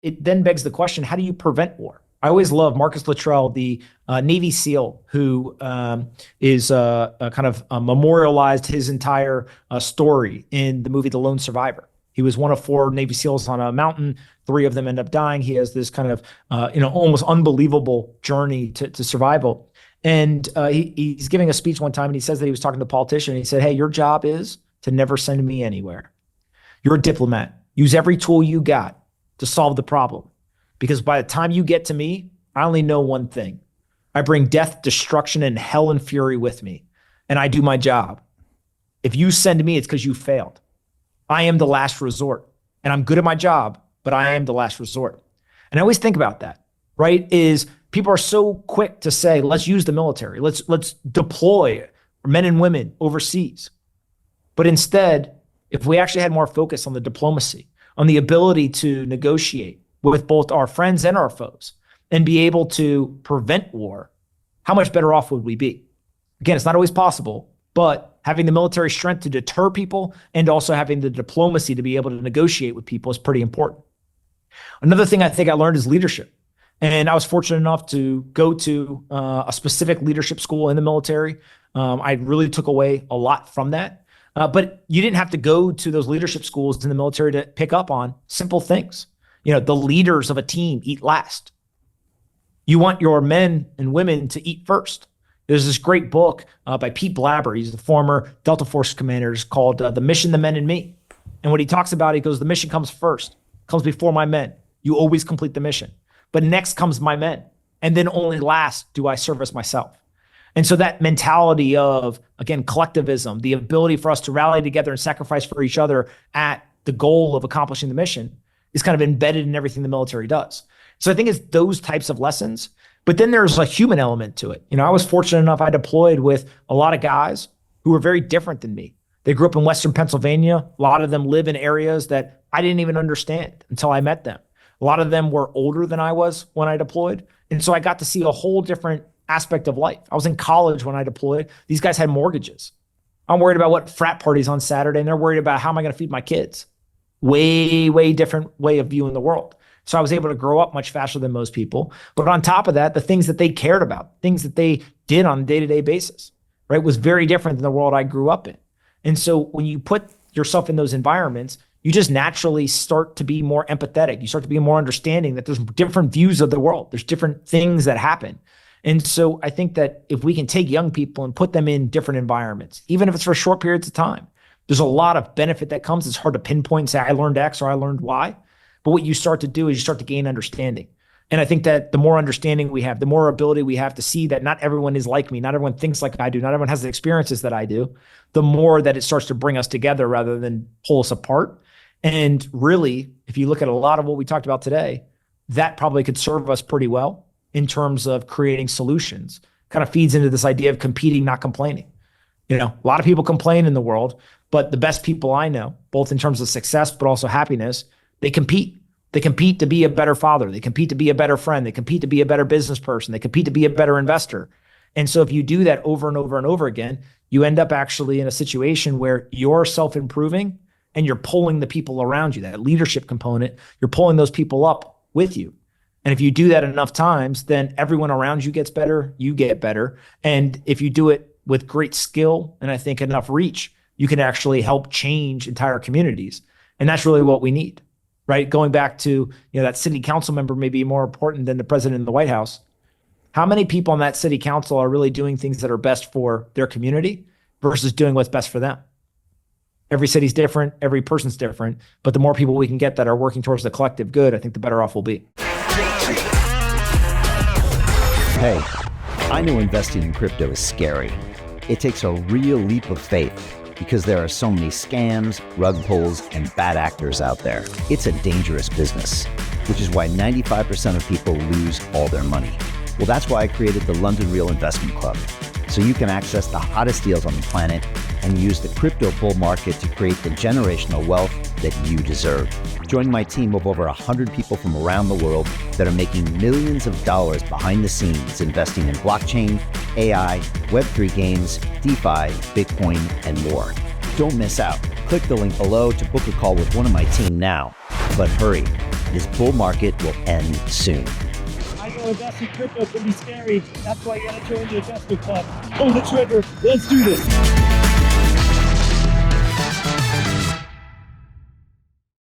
it then begs the question, how do you prevent war? I always love Marcus Luttrell, the Navy SEAL, who is kind of memorialized his entire story in the movie The Lone Survivor. He was one of 4 Navy SEALs on a mountain. 3 of them end up dying. He has this kind of, almost unbelievable journey to survival. And he's giving a speech one time, and he says that he was talking to a politician. And he said, hey, your job is to never send me anywhere. You're a diplomat. Use every tool you got to solve the problem. Because by the time you get to me, I only know one thing. I bring death, destruction, and hell and fury with me. And I do my job. If you send me, it's because you failed. I am the last resort. And I'm good at my job, but I am the last resort. And I always think about that, right? Is people are so quick to say, let's use the military. Let's deploy men and women overseas. But instead, if we actually had more focus on the diplomacy, on the ability to negotiate with both our friends and our foes and be able to prevent war, how much better off would we be? Again, it's not always possible, but having the military strength to deter people and also having the diplomacy to be able to negotiate with people is pretty important. Another thing I think I learned is leadership. And I was fortunate enough to go to a specific leadership school in the military. I really took away a lot from that. But you didn't have to go to those leadership schools in the military to pick up on simple things. The leaders of a team eat last. You want your men and women to eat first. There's this great book by Pete Blabber. He's the former Delta Force commander. It's called The Mission, the Men, and Me. And what he talks about, he goes, the mission comes first, comes before my men. You always complete the mission. But next comes my men. And then only last do I service myself. And so that mentality of, again, collectivism, the ability for us to rally together and sacrifice for each other at the goal of accomplishing the mission is kind of embedded in everything the military does. So I think it's those types of lessons. But then there's a human element to it. I was fortunate enough, I deployed with a lot of guys who were very different than me. They grew up in Western Pennsylvania. A lot of them live in areas that I didn't even understand until I met them. A lot of them were older than I was when I deployed. And so I got to see a whole different aspect of life. I was in college when I deployed. These guys had mortgages. I'm worried about what frat parties on Saturday, and they're worried about how am I going to feed my kids. Way, way different way of viewing the world. So I was able to grow up much faster than most people. But on top of that, the things that they cared about, things that they did on a day-to-day basis, right, was very different than the world I grew up in. And so when you put yourself in those environments, you just naturally start to be more empathetic. You start to be more understanding that there's different views of the world. There's different things that happen. And so I think that if we can take young people and put them in different environments, even if it's for short periods of time, there's a lot of benefit that comes. It's hard to pinpoint and say, I learned X or I learned Y. But what you start to do is you start to gain understanding. And I think that the more understanding we have, the more ability we have to see that not everyone is like me, not everyone thinks like I do, not everyone has the experiences that I do, the more that it starts to bring us together rather than pull us apart. And really, if you look at a lot of what we talked about today, that probably could serve us pretty well in terms of creating solutions. Kind of feeds into this idea of competing, not complaining. A lot of people complain in the world, but the best people I know, both in terms of success, but also happiness, they compete. They compete to be a better father. They compete to be a better friend. They compete to be a better business person. They compete to be a better investor. And so if you do that over and over and over again, you end up actually in a situation where you're self-improving and you're pulling the people around you, that leadership component, you're pulling those people up with you. And if you do that enough times, then everyone around you gets better, you get better. And if you do it with great skill and I think enough reach, you can actually help change entire communities. And that's really what we need. Right? Going back to, that city council member may be more important than the president of the White House. How many people on that city council are really doing things that are best for their community versus doing what's best for them? Every city's different. Every person's different. But the more people we can get that are working towards the collective good, I think the better off we'll be. Hey, I know investing in crypto is scary. It takes a real leap of faith, because there are so many scams, rug pulls, and bad actors out there. It's a dangerous business, which is why 95% of people lose all their money. Well, that's why I created the London Real Investment Club, so you can access the hottest deals on the planet and use the crypto bull market to create the generational wealth that you deserve. Join my team of over 100 people from around the world that are making millions of dollars behind the scenes investing in blockchain, AI, Web3 games, DeFi, Bitcoin, and more. Don't miss out. Click the link below to book a call with one of my team now. But hurry, This bull market will end soon. I know investing crypto can be scary. That's why you gotta join the investment club. Pull the trigger. Let's do this.